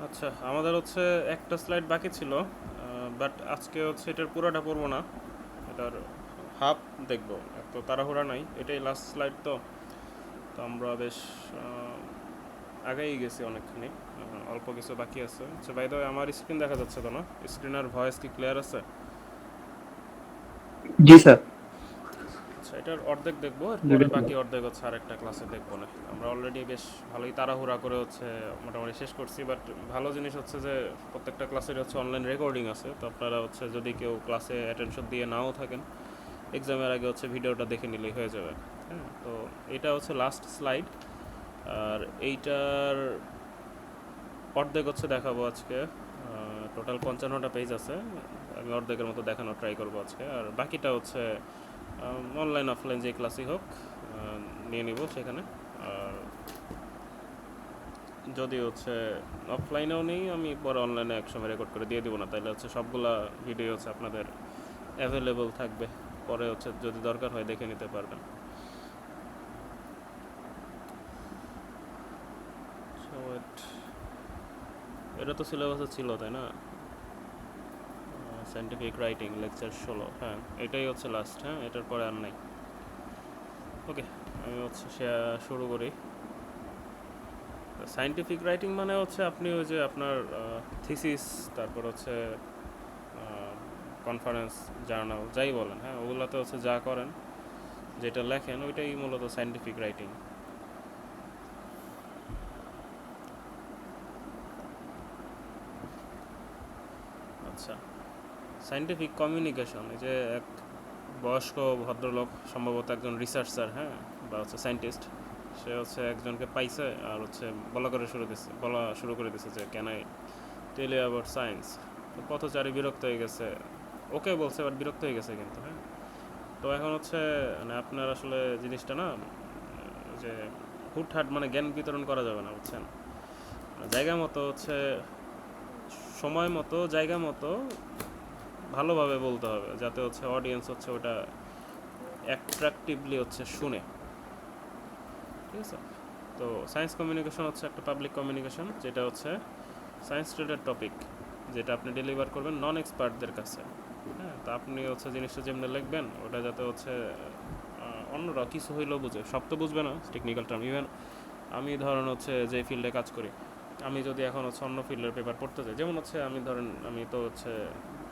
আচ্ছা, আমাদের হচ্ছে একটা স্লাইড বাকি ছিল, বাট আজকে হচ্ছে এটার পুরোটা পড়বো না। এটার হাফ দেখবো, এত তাড়াহুড়া নাই, এটাই লাস্ট স্লাইড। তো তো আমরা বেশ আহ, আগেই গেছি অনেকখানি, অল্প কিছু বাকি আছে। আচ্ছা, বাই দ্য ওয়ে, আমার স্ক্রিন দেখা যাচ্ছে তো না? স্ক্রিন আর ভয়েস কি ক্লিয়ার আছে? জি স্যার। আচ্ছা, এটার অর্ধেক দেখবো, এরপরে দুটো বাকি অর্ধেক হচ্ছে আরেকটা ক্লাসে দেখবো না। আমরা অলরেডি বেশ ভালোই তাড়াহুড়া করে হচ্ছে মোটামুটি শেষ করছি, বাট ভালো জিনিস হচ্ছে যে প্রত্যেকটা ক্লাসের হচ্ছে অনলাইন রেকর্ডিং আছে। তো আপনারা হচ্ছে যদি কেউ ক্লাসে অ্যাটেনশন দিয়ে নাও থাকেন, এক্সামের আগে হচ্ছে ভিডিওটা দেখে নিলেই হয়ে যাবে। হ্যাঁ, তো এটা হচ্ছে লাস্ট স্লাইড, আর এইটার অর্ধেক হচ্ছে দেখাবো আজকে। টোটাল 55টা পেজ আছে, আমি অর্ধেকের মতো দেখানোর ট্রাই করবো আজকে। আর বাকিটা হচ্ছে অনলাইন অফলাইন যে ক্লাসই হোক নিয়ে নিব সেখানে। আর যদি হচ্ছে অফলাইনেও নেই, আমি পরে অনলাইনে একসময় রেকর্ড করে দিয়ে দিব না, তাইলে হচ্ছে সবগুলা ভিডিও হচ্ছে আপনাদের অ্যাভেলেবল থাকবে, পরে হচ্ছে যদি দরকার হয় দেখে নিতে পারবেন। So, এটা তো সিলেবাসে ছিল, তাই না? সায়েন্টিফিক রাইটিং লেকচার 16, হ্যাঁ এটাই হচ্ছে লাস্ট। হ্যাঁ, এটার পরে আর নাই। ওকে, আমি হচ্ছে শুরু করি। সায়েন্টিফিক রাইটিং মানে হচ্ছে আপনি ওই যে আপনার থিসিস, তারপর হচ্ছে কনফারেন্স, জার্নাল যাই বলেন, হ্যাঁ ওগুলোতে হচ্ছে যা করেন, যেটা লেখেন, ওইটাই মূলত সায়েন্টিফিক রাইটিং। আচ্ছা, সায়েন্টিফিক কমিউনিকেশন, এই যে এক বয়স্ক ভদ্রলোক, সম্ভবত একজন রিসার্চার, হ্যাঁ, বা হচ্ছে সায়েন্টিস্ট, সে হচ্ছে একজনকে পাইছে আর হচ্ছে বলা শুরু করে দিছে যে can I tell you about science. তো পথচারী বিরক্ত হয়ে গেছে, ওকে বলছে বাট বিরক্ত হয়ে গেছে কিন্তু, হ্যাঁ। তো এখন হচ্ছে মানে আপনার আসলে জিনিসটা না, যে হুটহাট মানে জ্ঞান বিতরণ করা যাবে না, বুঝছেন? জায়গা মতো হচ্ছে, সময় মতো, জায়গা মতো, ভালোভাবে বলতে হবে, যাতে হচ্ছে অডিয়েন্স হচ্ছে ওটা অ্যাট্রাকটিভলি হচ্ছে শুনে। ঠিক আছে? তো সায়েন্স কমিউনিকেশন হচ্ছে একটা পাবলিক কমিউনিকেশন, যেটা হচ্ছে সায়েন্স রিলেটেড টপিক, যেটা আপনি ডেলিভার করবেন নন এক্সপার্টদের কাছে। হ্যাঁ, তো আপনি হচ্ছে জিনিসটা যেমনি লিখবেন, ওটা যাতে হচ্ছে অন্যরা কিছু হইলেও বুঝে। সব তো বুঝবে না টেকনিক্যাল টার্ম। ইভেন আমি ধরেন হচ্ছে যে ফিল্ডে কাজ করি, আমি যদি এখন হচ্ছে অন্য ফিল্ডের পেপার পড়তে চাই, যেমন হচ্ছে আমি ধরেন আমি তো হচ্ছে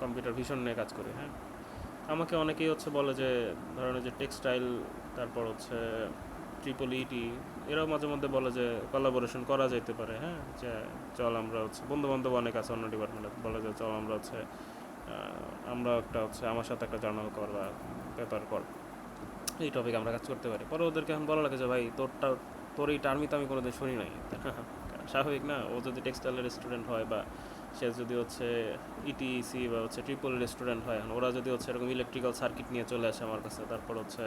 কম্পিউটার ভিশন নিয়ে কাজ করি, হ্যাঁ। আমাকে অনেকেই হচ্ছে বলে যে ধরেন যে টেক্সটাইল, তারপর হচ্ছে ট্রিপল ইটি, এরাও মাঝে মধ্যে বলে যে কোলাবোরেশন করা যেতে পারে, হ্যাঁ, যে চল আমরা হচ্ছে বন্ধু বান্ধব অনেক আছে অন্য ডিপার্টমেন্টে, বলে যে চল আমরা হচ্ছে আমরা একটা হচ্ছে আমার সাথে একটা জার্নাল কর বা পেপার কর, এই টপিক আমরা কাজ করতে পারি। পরে ওদেরকে এখন বলা লাগে যে ভাই তোর এই টার্মই তো আমি কোনোদিন শুনি নাই। স্বাভাবিক না? ও যদি টেক্সটাইলের স্টুডেন্ট হয়, বা সে যদি হচ্ছে ইটিসি বা হচ্ছে ট্রিপল স্টুডেন্ট হয়, এখন ওরা যদি হচ্ছে এরকম ইলেকট্রিক্যাল সার্কিট নিয়ে চলে আসে আমার কাছে, তারপর হচ্ছে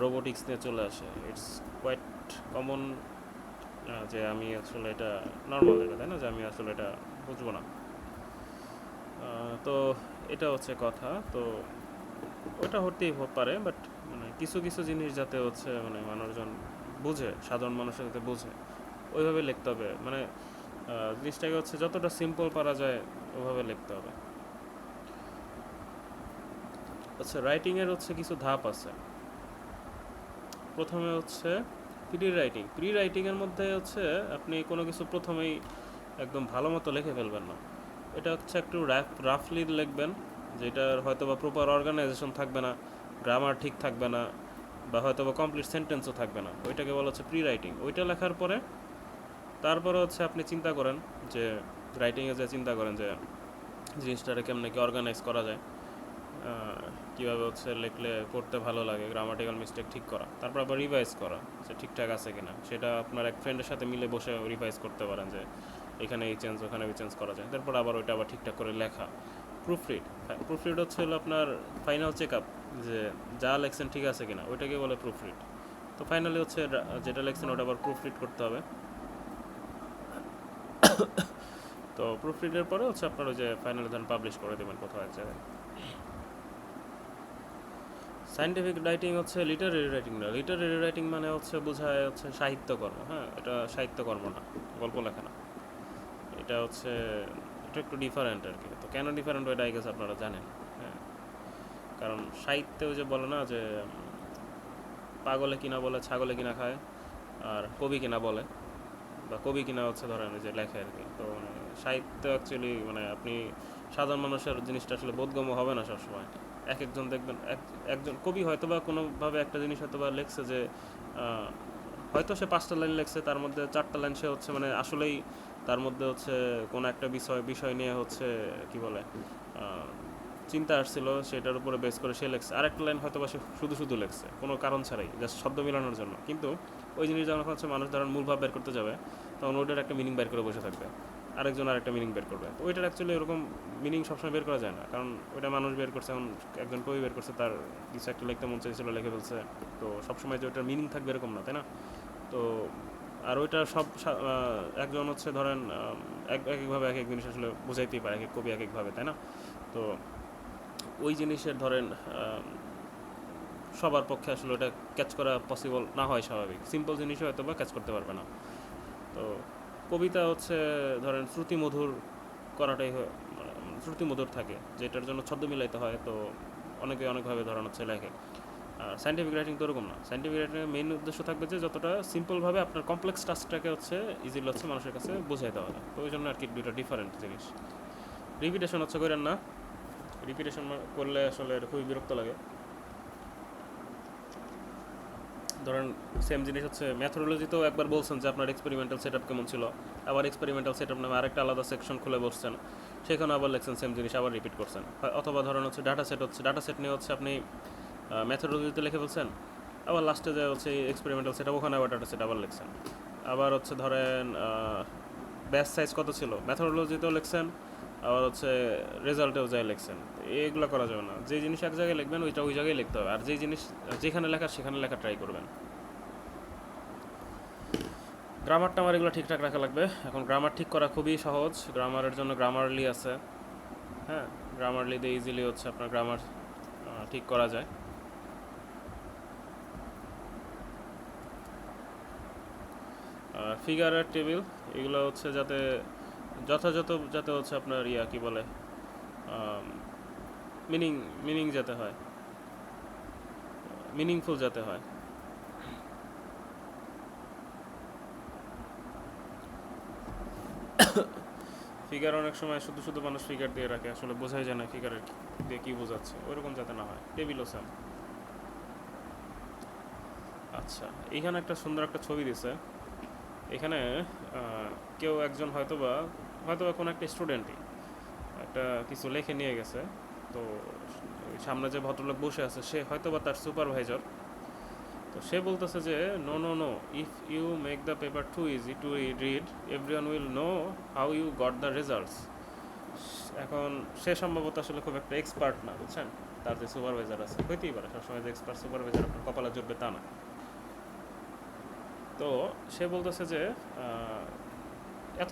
রোবোটিক্স নিয়ে চলে আসে, ইটস কোয়াইট কমন যে আমি আসলে এটা নর্মাল, এটা তাই না, যে আমি আসলে এটা বুঝবো না। তো এটা হচ্ছে কথা। তো ওটা হতেই পারে, বাট মানে কিছু কিছু জিনিস যাতে হচ্ছে মানে মানুষজন বুঝে, সাধারণ মানুষের যাতে বুঝে, ওইভাবে লিখতে হবে। মানে জিনিসটাকে হচ্ছে যতটা সিম্পল পারা যায় ওভাবে লিখতে হবে। আচ্ছা, রাইটিংয়ের হচ্ছে কিছু ধাপ আছে। প্রথমে হচ্ছে প্রি রাইটিংয়ের মধ্যে হচ্ছে আপনি কোনো কিছু প্রথমেই একদম ভালো মতো লিখে ফেলবেন না। এটা হচ্ছে একটু রাফলি লিখবেন, যেটার হয়তো বা প্রপার অর্গানাইজেশন থাকবে না, গ্রামার ঠিক থাকবে না, বা হয়তো বা কমপ্লিট সেন্টেন্সও থাকবে না, ওইটাকে বলা হচ্ছে প্রি রাইটিং। ওইটা লেখার পরে তারপরে হচ্ছে আপনি চিন্তা করেন যে রাইটিংয়ে যে চিন্তা করেন যে জিনিসটাকে কেমনে কি অর্গানাইজ করা যায়, কীভাবে হচ্ছে লিখলে পড়তে ভালো লাগে, গ্রামাটিক্যাল মিস্টেক ঠিক করা, তারপর আবার রিভাইজ করা যে ঠিকঠাক আছে কিনা। সেটা আপনার এক ফ্রেন্ডের সাথে মিলে বসে রিভাইজ করতে পারেন যে এখানে এই চেঞ্জ, ওখানে এই চেঞ্জ করা যায়। তারপর আবার ওইটা আবার ঠিকঠাক করে লেখা। প্রুফরিড, হ্যাঁ, প্রুফরিড হচ্ছে হলো আপনার ফাইনাল চেক আপ, যে যা লেখছেন ঠিক আছে কিনা, ওইটাকে বলে প্রুফরিড। তো ফাইনালি হচ্ছে যেটা লেখছেন ওটা আবার প্রুফরিড করতে হবে। তো প্রুফরিডের পরে হচ্ছে আপনার ওই যে ফাইনালি ধরেন পাবলিশ করে দেবেন কোথাও এক জায়গায়। সায়েন্টিফিক রাইটিং হচ্ছে লিটারেরি রাইটিং না। লিটারেরি রাইটিং মানে হচ্ছে বোঝায় হচ্ছে সাহিত্যকর্ম, হ্যাঁ, এটা সাহিত্যকর্ম না, গল্প লেখা না। এটা হচ্ছে এটা একটু ডিফারেন্ট আর কি। তো কেন ডিফারেন্ট ওইটা আই গেস আপনারা জানেন। হ্যাঁ, কারণ সাহিত্যেও যে বলে না যে পাগলে কিনা বলে ছাগলে কিনা খায়, আর কবি কিনা বলে, বা কবি কিনা হচ্ছে ধরেন যে লেখে আর কি। তো মানে সাহিত্য অ্যাকচুয়ালি মানে আপনি সাধারণ মানুষের জিনিসটা আসলে বোধগম্য হবে না সবসময়। এক একজন দেখবেন একজন কবি হয়তো বা কোনোভাবে একটা জিনিস হয়তো বা লেখছে যে হয়তো সে 5টা লাইন লেখছে, তার মধ্যে 4টা লাইন সে হচ্ছে মানে আসলেই তার মধ্যে হচ্ছে কোনো একটা বিষয় নিয়ে হচ্ছে কি বলে চিন্তা আসছিল, সেটার উপরে বেস করে সে লেখছে। আরেকটা লাইন হয়তো বা সে শুধু শুধু লেখছে কোনো কারণ ছাড়াই, জাস্ট শব্দ মিলানোর জন্য। কিন্তু ওই জিনিস যখন হচ্ছে মানুষ ধরেন মূল ভাব বের করতে যাবে, তখন ওইটার একটা মিনিং বের করে বসে থাকবে, আরেকজন আরেকটা মিনিং বের করবে। তো ওইটার অ্যাকচুয়ালি এরকম মিনিং সবসময় বের করা যায় না, কারণ ওইটা মানুষ বের করছে, এখন একজন কবি বের করছে, তার কিছু একটা লিখতে মন চাইছিল, লিখে ফেলছে। তো সবসময় যে ওইটার মিনিং থাকবে এরকম না, তাই না? তো আর ওইটা সব একজন হচ্ছে ধরেন একভাবে এক এক জিনিস আসলে বোঝাইতেই পারে, এক এক কবি এক একভাবে, তাই না? তো ওই জিনিসের ধরেন সবার পক্ষে আসলে ওটা ক্যাচ করা পসিবল না হয় স্বাভাবিক। সিম্পল জিনিসও হয়তো বা ক্যাচ করতে পারবে না। তো কবিতা হচ্ছে ধরেন শ্রুতিমধুর করাটাই মানে শ্রুতিমধুর থাকে, যেটার জন্য ছন্দ মিলাইতে হয়। তো অনেকে অনেকভাবে ধরেন হচ্ছে লেখে। আর সাইন্টিফিক রাইটিং তো ওরকম না। সাইন্টিফিক রাইটিংয়ের মেইন উদ্দেশ্য থাকবে যে যতটা সিম্পলভাবে আপনার কমপ্লেক্স টাস্কটাকে হচ্ছে ইজিলি হচ্ছে মানুষের কাছে বোঝাই দেওয়া যায়। তো ওই জন্য আর কি দুটো ডিফারেন্ট জিনিস। রিপিটেশন হচ্ছে করেন না, রিপিটেশন করলে আসলে খুবই বিরক্ত লাগে। ধরেন সেম জিনিস হচ্ছে ম্যাথোডোলজিতেও একবার বলছেন যে আপনার এক্সপেরিমেন্টাল সেট আপ কেমন ছিল, আবার এক্সপেরিমেন্টাল সেট আপ নামে আরেকটা আলাদা সেকশন খুলে বসছেন, সেখানে আবার লিখছেন সেম জিনিস, আবার রিপিট করছেন। অথবা ধরেন হচ্ছে ডাটা সেট নিয়ে হচ্ছে আপনি ম্যাথোডোলজিতে লিখে ফেলছেন, আবার লাস্টে যে হচ্ছে এক্সপেরিমেন্টাল সেট আপ, ওখানে আবার ডাটা সেট আবার লিখছেন। আবার হচ্ছে ধরেন ব্যাচ সাইজ কত ছিল, ম্যাথোডোলজিতেও লিখছেন, আবার হচ্ছে রেজাল্টেও যাই লিখছেন। এগুলো করা যাবে না। যে জিনিস এক জায়গায় লিখবেন ওইটা ওই জায়গায় লিখতে হবে, আর যে জিনিস যেখানে লেখা সেখানে লেখা ট্রাই করবেন। গ্রামারটা আমার এগুলো ঠিকঠাক রাখা লাগবে। এখন গ্রামার ঠিক করা খুবই সহজ। গ্রামারের জন্য গ্রামারলি আছে। হ্যাঁ, গ্রামারলি দিয়ে ইজিলি হচ্ছে আপনার গ্রামার ঠিক করা যায়। ফিগার আর টেবিল এগুলো হচ্ছে যাতে যথাযথ, যাতে হচ্ছে আপনার কি বলে মিনিং মিনিং যাতে হয়, মিনিংফুল যাতে হয়। ফিগার অনেক সময় শুধু শুধু মানুষ ফিগার দিয়ে রাখে, আসলে বোঝাই যায় না ফিগারের দিয়ে কী বোঝাচ্ছে, ওইরকম যাতে না হয়। টেবিলও সেম। আচ্ছা, এইখানে একটা সুন্দর একটা ছবি দিছে। এখানে কেউ একজন হয়তোবা কোনো একটা স্টুডেন্টই একটা কিছু লেখে নিয়ে গেছে। তো সামনে যে ভদ্রলোক বসে আছে সে হয়তোবা তার সুপারভাইজার। তো সে বলতেছে যে no no no, if you make the paper too easy to read, everyone will know how you got the results. এখন সে সম্ভবত আসলে খুব একটা এক্সপার্ট না, বুঝছেন? তার যে সুপারভাইজার আছে, হইতেই পারে সবসময় যে এক্সপার্ট সুপারভাইজার আপনার কপালে জুটবে তা না। তো সে বলতেছে যে এত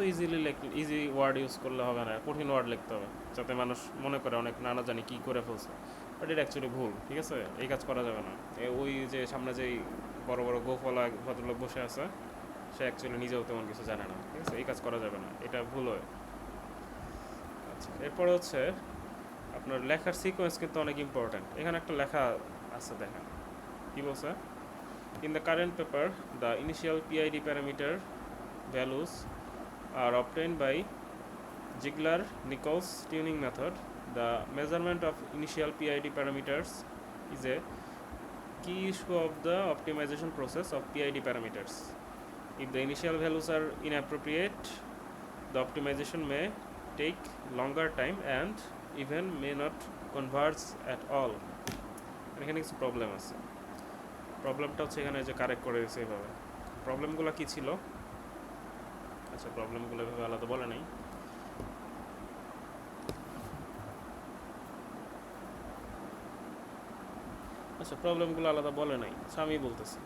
ইজি ওয়ার্ড ইউজ করলে হবে না, কঠিন ওয়ার্ড লিখতে হবে যাতে মানুষ মনে করে অনেক নানা জানি কী করে ফেলছে। বাট এটা অ্যাকচুয়ালি ভুল, ঠিক আছে? এই কাজ করা যাবে না। ওই যে সামনে যেই বড় বড় গোফলা ভদ্রলোক বসে আছে, সে অ্যাকচুয়ালি নিজেও তেমন কিছু জানে না, ঠিক আছে? এই কাজ করা যাবে না, এটা ভুল হয়। আচ্ছা, এরপরে হচ্ছে আপনার লেখার সিকোয়েন্স কিন্তু অনেক ইম্পর্ট্যান্ট। এখানে একটা লেখা আছে, দেখেন কী বলছে। In the current paper, the initial PID parameter values are obtained by Ziegler-Nichols tuning method. The measurement of initial PID parameters is a key issue of the optimization process of PID parameters. If the initial values are inappropriate, the optimization may take longer time and even may not converge at all. এখানে কিছু problem আছে। প্রবলেমটা হচ্ছে এখানে যে correct করে দিয়েছে এইভাবে। প্রবলেমগুলো কী ছিল? আচ্ছা, প্রবলেমগুলো এভাবে আলাদা বলে নাই। আচ্ছা, প্রবলেমগুলো আলাদা বলে নাই, আচ্ছা আমি বলতেছি।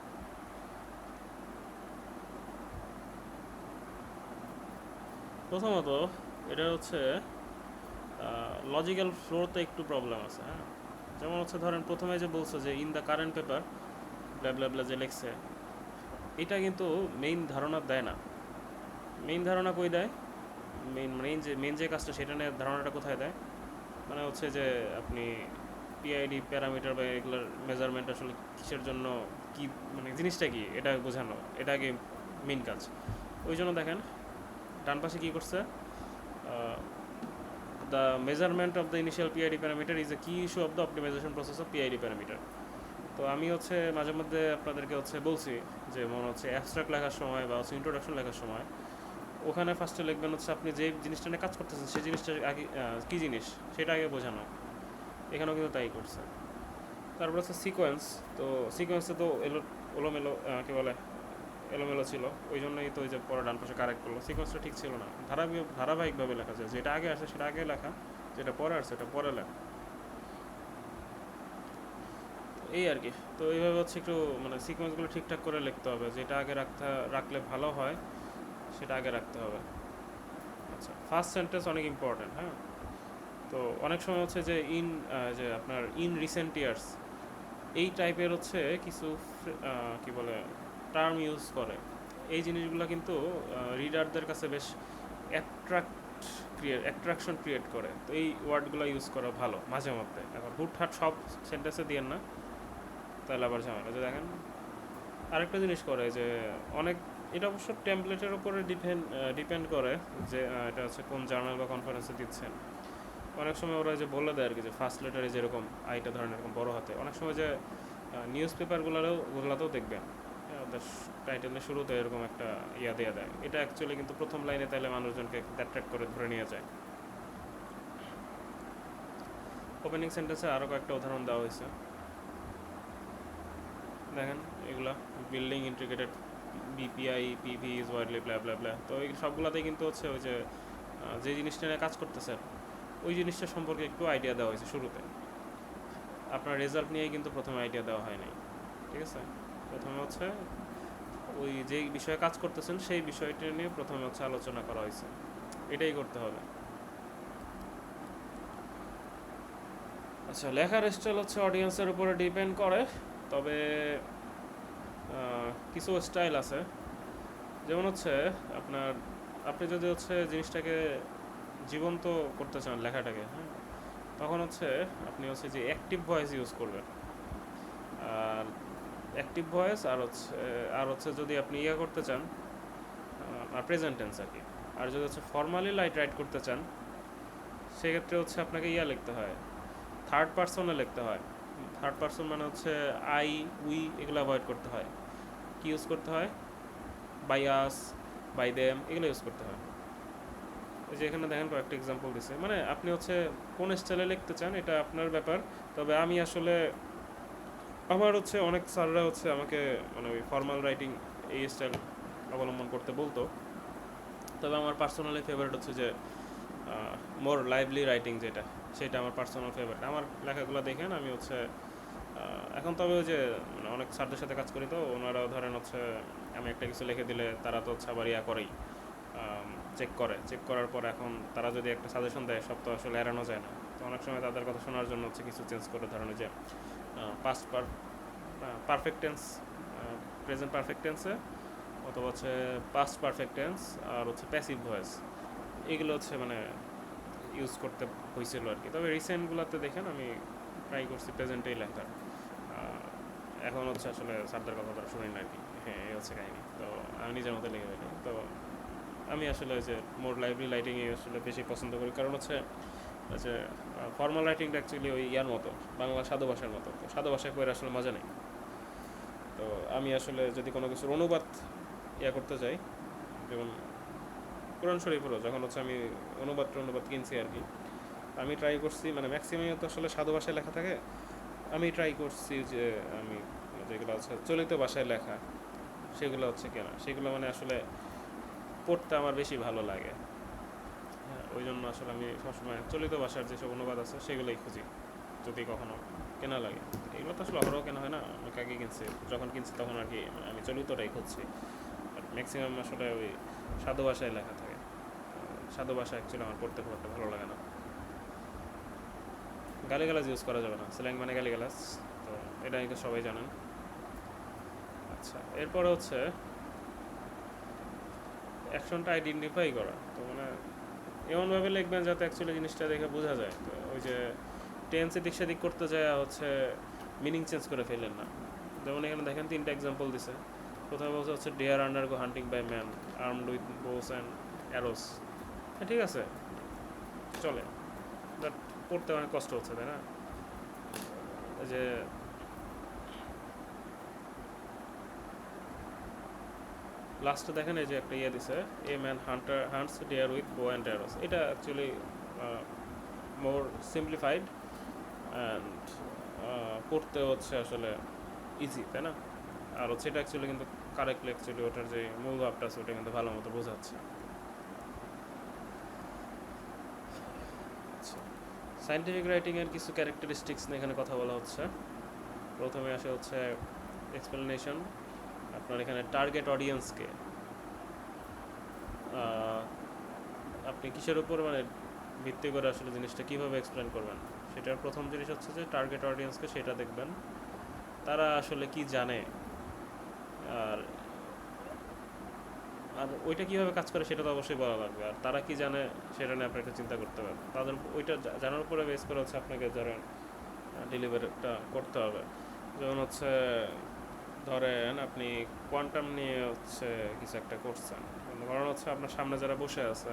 প্রথমত এটা হচ্ছে লজিক্যাল ফ্লোতে একটু প্রবলেম আছে। হ্যাঁ, যেমন হচ্ছে ধরেন প্রথমে যে বলছে যে in the current paper blah blah ব্লা যে লেখছে, এটা কিন্তু মেইন ধারণা দেয় না। মেইন ধারণা কই দেয়? মেন যে কাজটা সেটা নিয়ে ধারণাটা কোথায় দেয়, মানে হচ্ছে যে আপনি পিআইডি প্যারামিটার বা এগুলোর মেজারমেন্ট আসলে কিসের জন্য, কি মানে জিনিসটা কি এটা বোঝানো, এটা আগে মেন কাজ। ওই জন্য দেখেন ডান পাশে কী করছে, the measurement of the initial PID parameter is a key issue of the optimization process of PID parameter. তো আমি হচ্ছে মাঝে মধ্যে আপনাদেরকে হচ্ছে বলছি যে মনে হচ্ছে অ্যাবস্ট্রাক্ট লেখার সময় বা হচ্ছে ইন্ট্রোডাকশন লেখার সময় ওখানে ফার্স্টে লিখবেন হচ্ছে আপনি যে জিনিসটা নিয়ে কাজ করতেছেন সেই জিনিসটা আগে কী জিনিস সেটা আগে বোঝানো। এখানেও কিন্তু তাই করছে। তারপর হচ্ছে সিকোয়েন্স। তো সিকোয়েন্সে তো এলোমেলো কী বলে এলোমেলো ছিল, ওই জন্যই তো ওই যে পরে ডান পাশে কারেক্ট করলো। সিকোয়েন্সটা ঠিক ছিল না, ধারাবাহিকভাবে লেখা যায়, যেটা আগে আসে সেটা আগে লেখা, যেটা পরে আসে সেটা পরে লেখা, এই আর কি। তো এইভাবে হচ্ছে একটু মানে সিকোয়েন্সগুলো ঠিকঠাক করে লিখতে হবে, যেটা আগে রাখলে ভালো হয় সেটা আগে রাখতে হবে। আচ্ছা, ফার্স্ট সেন্টেন্স অনেক ইম্পর্ট্যান্ট, হ্যাঁ। তো অনেক সময় হচ্ছে যে যে আপনার ইন রিসেন্ট ইয়ার্স এই টাইপের হচ্ছে কিছু কি বলে টার্ম ইউজ করে। এই জিনিসগুলো কিন্তু রিডারদের কাছে বেশ অ্যাট্রাকশন ক্রিয়েট করে। তো এই ওয়ার্ডগুলো ইউজ করা ভালো মাঝে মধ্যে। এখন হুটহাট সব সেন্টেন্সে দিয়েন না, তাহলে আবার ঝামেলা। যে দেখেন আরেকটা জিনিস করে যে অনেক, এটা অবশ্য টেমপ্লেটের উপরে ডিপেন্ড করে যে এটা হচ্ছে কোন জার্নাল বা কনফারেন্সে দিচ্ছেন। অনেক সময় ওরা যে বলে দেয় আর কি যে ফার্স্ট লেটারে যেরকম আইটা ধরেন এরকম বড় হাতে। অনেক সময় যে নিউজ পেপারগুলোতেও দেখবেন ওদের টাইটেলের শুরুতে এরকম একটা দেওয়া দেয়। এটা অ্যাকচুয়ালি কিন্তু প্রথম লাইনে তাহলে মানুষজনকে অ্যাট্রাক্ট করে ধরে নিয়ে যায়। ওপেনিং সেন্টেন্সে আরও কয়েকটা উদাহরণ দেওয়া হয়েছে, দেখেন এগুলা building integrated BPI PV is widely blah blah blah. তো এই সবগুলোতেই কিন্তু হচ্ছে ওই যে যে জিনিসটা নিয়ে কাজ করতেছেন ওই জিনিসটা সম্পর্কে একটু আইডিয়া দেওয়া হয়েছে শুরুতে। আপনার রেজাল্ট নিয়েই কিন্তু প্রথমে আইডিয়া দেওয়া হয় নাই, ঠিক আছে। প্রথমে হচ্ছে ওই যে বিষয়ে কাজ করতেছেন সেই বিষয়টি নিয়ে প্রথমে হচ্ছে আলোচনা করা হয়েছে, এটাই করতে হবে। আচ্ছা, লেখার স্টাইল হচ্ছে অডিয়েন্সের উপরে ডিপেন্ড করে, তবে কিছু স্টাইল আছে। যেমন হচ্ছে আপনার, আপনি যদি হচ্ছে জিনিসটাকে জীবন্ত করতে চান লেখাটাকে, হ্যাঁ, তখন হচ্ছে আপনি হচ্ছে যে অ্যাক্টিভ ভয়েস ইউজ করবেন। আর অ্যাক্টিভ ভয়েস আর হচ্ছে যদি আপনি করতে চান আর প্রেজেন্ট টেন্স আর কি। আর যদি হচ্ছে ফর্মালি রাইট করতে চান সেক্ষেত্রে হচ্ছে আপনাকে লিখতে হয়, থার্ড পার্সনে লিখতে হয়। থার্ড পার্সন মানে হচ্ছে আই, উই এগুলো অ্যাভয়েড করতে হয়। কি ইউজ করতে হয়? বাই আস, বাই দেম এগুলো ইউজ করতে হয়। এই যে এখানে দেখেন কয়েকটা এক্সাম্পল দিছে, মানে আপনি হচ্ছে কোন স্টাইলে লিখতে চান এটা আপনার ব্যাপার। তবে আমি আসলে আমার হচ্ছে অনেক স্যাররা হচ্ছে আমাকে মানে ওই ফর্মাল রাইটিং এই স্টাইল অবলম্বন করতে বলতো। তবে আমার পার্সোনালি ফেভারিট হচ্ছে যে মোর লাইভলি রাইটিং, যেটা সেটা আমার পার্সোনাল ফেভারিট। আমার লেখাগুলো দেখেন আমি হচ্ছে এখন তবে ওই যে মানে অনেক স্যারদের সাথে কাজ করি, তো ওনারাও ধরেন হচ্ছে আমি একটা কিছু লিখে দিলে তারা তো হচ্ছে আবার করেই চেক করার পর এখন তারা যদি একটা সাজেশন দেয় সব তো আসলে এড়ানো যায় না। তো অনেক সময় তাদের কথা শোনার জন্য হচ্ছে কিছু চেঞ্জ করে, ধরেন যে past perfect tense present perfect টেন্সে, অথবা হচ্ছে পাস্ট পারফেক্ট টেন্স, আর হচ্ছে প্যাসিভ ভয়েস, এগুলো হচ্ছে মানে ইউজ করতে হয়েছিল আর কি। তবে রিসেন্টগুলোতে দেখেন আমি ট্রাই করছি প্রেজেন্টেই লেখার। এখন হচ্ছে আসলে স্যারদের কথা তারা শুনি না আর কি, হ্যাঁ এই হচ্ছে কাহিনি। তো আমি নিজের মতো লিখে ফেলি। তো আমি আসলে ওই যে মোর লাইভলি রাইটিংয়ে আসলে বেশি পছন্দ করি, কারণ হচ্ছে যে ফর্মাল রাইটিংটা অ্যাকচুয়ালি ওই মতো বাংলা সাধু ভাষার মতো। তো সাধু ভাষায় পড়ে আসলে মজা নেই। তো আমি আসলে যদি কোনো কিছুর অনুবাদ করতে চাই, যেমন কোরআন শরীফেরও যখন হচ্ছে আমি অনুবাদ কিনছি আর কি, আমি ট্রাই করছি মানে ম্যাক্সিমাম তো আসলে সাধু ভাষায় লেখা থাকে। আমি ট্রাই করছি যে আমি যেগুলো হচ্ছে চলিত ভাষায় লেখা সেগুলো হচ্ছে কেনা, সেগুলো মানে আসলে পড়তে আমার বেশি ভালো লাগে। হ্যাঁ, ওই জন্য আসলে আমি সবসময় চলিত ভাষার যেসব অনুবাদ আছে সেগুলোই খুঁজি যদি কখনো কেনা লাগে। এগুলো তো আসলে অহরহ কেনা হয় না, অনেক আগে কিনছি, যখন কিনছি তখন আর কি আমি চলিতটাই খুঁজছি। আর ম্যাক্সিমাম আসলে ওই সাধু ভাষায় লেখা থাকে। সাধু ভাষা অ্যাকচুয়ালি আমার পড়তে খুব একটা ভালো লাগে না। গালিগালাজ ইউজ করা যাবে না, স্ল্যাং মানে গালিগালাজ, তো এটা কিন্তু সবাই জানেন। আচ্ছা, এরপরে হচ্ছে অ্যাকশনটা আইডেন্টিফাই করা। তো মানে এমনভাবে লিখবেন যাতে অ্যাকচুয়ালি জিনিসটা দেখে বোঝা যায়। তো ওই যে টেন্স এদিক সেদিক করতে যায় হচ্ছে মিনিং চেঞ্জ করে ফেলেন না। যেমন এখানে দেখেন 3টা এক্সাম্পল দিছে। প্রথমে বলছে হচ্ছে deer undergo hunting by man armed with bows and arrows. হ্যাঁ ঠিক আছে, চলে, বাট পড়তে অনেক কষ্ট হচ্ছে, তাই না? যে লাস্টে দেখেন এই যে একটা ইয়ে দিছে, a man hunter hunts deer with bow and arrows. এটা অ্যাকচুয়ালি মোর সিম্পলিফাইড অ্যান্ড পড়তে হচ্ছে আসলে ইজি, তাই না? আর হচ্ছে এটা অ্যাকচুয়ালি কিন্তু কারেক্টলি অ্যাকচুয়ালি ওটার যে মূল ভাবটা আছে ওটা কিন্তু ভালো মতো বোঝাচ্ছে। সায়েন্টিফিক রাইটিংয়ের কিছু ক্যারেক্টারিস্টিক্স নিয়ে এখানে কথা বলা হচ্ছে। প্রথমে আসে হচ্ছে এক্সপ্লেনেশন। আপনার এখানে টার্গেট অডিয়েন্সকে আপনি কিসের উপর মানে ভিত্তি করে আসলে জিনিসটা কীভাবে এক্সপ্লেন করবেন, সেটার প্রথম জিনিস হচ্ছে যে টার্গেট অডিয়েন্সকে সেটা দেখবেন তারা আসলে কি জানে, আর আর ওইটা কীভাবে কাজ করে সেটা তো অবশ্যই বলা লাগবে। আর তারা কি জানে সেটা নিয়ে আপনি একটা চিন্তা করতে পারেন। তাদের ওইটা জানার উপরে বেস করে হচ্ছে আপনাকে ধরেন ডেলিভারিটা করতে হবে। যেমন হচ্ছে ধরেন আপনি কোয়ান্টাম নিয়ে হচ্ছে কিছু একটা করছেন, কারণ হচ্ছে আপনার সামনে যারা বসে আছে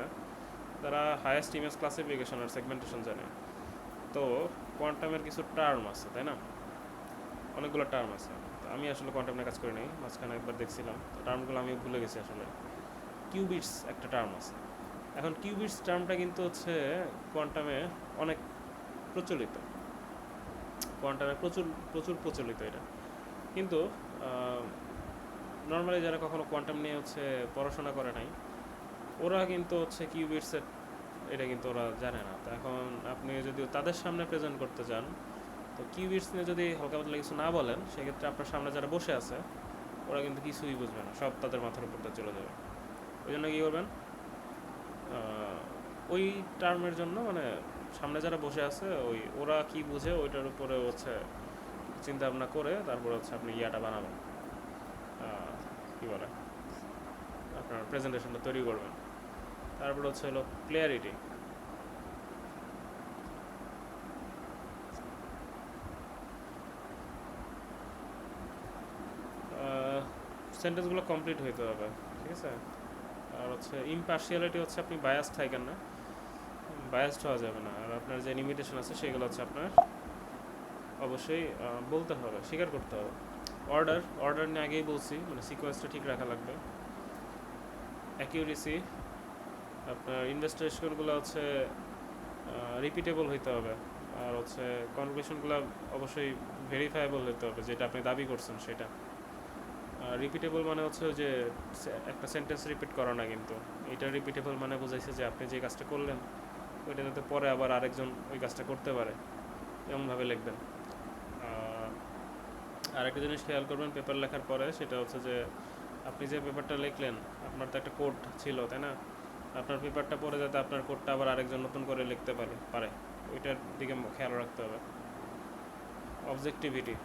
তারা হায়েস্ট ইমেজ ক্লাসিফিকেশন আর সেগমেন্টেশন জানে। তো কোয়ান্টামের কিছু টার্ম আছে, তাই না? অনেকগুলো টার্ম আছে। আমি আসলে কোয়ান্টাম নিয়ে কাজ করি নাই, মাঝখানে একবার দেখছিলাম, তো টার্মগুলো আমি ভুলে গেছি আসলে। কিউবিটস একটা টার্ম আছে। এখন কিউবিটস টার্মটা কিন্তু হচ্ছে কোয়ান্টামে অনেক প্রচলিত, কোয়ান্টামে প্রচুর প্রচুর প্রচলিত এটা। কিন্তু নর্মালি যারা কখনো কোয়ান্টাম নিয়ে হচ্ছে পড়াশোনা করে নাই ওরা কিন্তু হচ্ছে কিউবিটসের এটা কিন্তু ওরা জানে না। তো এখন আপনি যদি তাদের সামনে প্রেজেন্ট করতে চান, তো কিউবিটস নিয়ে যদি হালকা পাতলা কিছু না বলেন, সেক্ষেত্রে আপনার সামনে যারা বসে আছে ওরা কিন্তু কিছুই বুঝবে না, সব তাদের মাথার উপর চলে যাবে। ওই জন্য কী করবেন, ওই টার্মের জন্য মানে সামনে যারা বসে আছে ওই ওরা কি বুঝে ওইটার উপরে হচ্ছে চিন্তা ভাবনা করে তারপরে হচ্ছে আপনি ইয়াটা বানাবেন, কী বলে, আপনার প্রেজেন্টেশনটা তৈরি করবেন। তারপর হচ্ছে হলো ক্লিয়ারিটি। সেন্টেন্সগুলো কমপ্লিট হইতে হবে, ঠিক আছে? আর হচ্ছে ইমপার্শিয়ালিটি হচ্ছে আপনি বায়াসড থাকেন না, বায়াসড হওয়া যাবে না। আর আপনার যে লিমিটেশন আছে সেগুলো হচ্ছে আপনার অবশ্যই বলতে হবে, স্বীকার করতে হবে। অর্ডার নিয়ে আগেই বলছি, মানে সিকোয়েন্সটা ঠিক রাখা লাগবে। অ্যাকিউরেসি, আপনার ইনভেস্টিগেশনগুলো হচ্ছে রিপিটেবল হইতে হবে। আর হচ্ছে কনক্লুশনগুলো অবশ্যই ভেরিফায়েবল হতে হবে, যেটা আপনি দাবি করছেন সেটা। রিপিটেবল মানে হচ্ছে যে একটা সেন্টেন্স রিপিট করা না, কিন্তু এটা রিপিটেবল মানে বোঝাইছে যে আপনি যে কাজটা করলেন ওইটা যাতে পরে আবার আরেকজন ওই কাজটা করতে পারে, এমনভাবে লিখবেন। আর একটা জিনিস খেয়াল করবেন পেপার লেখার পরে, সেটা হচ্ছে যে আপনি যে পেপারটা লিখলেন আপনার তো একটা কোড ছিল, তাই না? আপনার পেপারটা পড়ে যাতে আপনার কোডটা আবার আরেকজন নতুন করে লিখতে পারে ওইটার দিকে খেয়াল রাখতে হবে। Objectivity,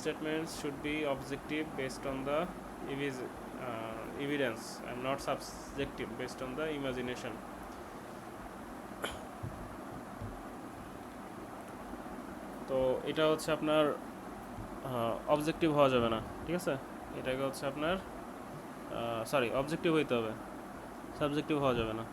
statements should be objective based on the evidence and not subjective based on the imagination. তো এটা হচ্ছে আপনার অবজেক্টিভ হওয়া যাবে না, ঠিক আছে? এটাকে হচ্ছে আপনার অবজেক্টিভ হইতে হবে, সাবজেক্টিভ হওয়া যাবে না।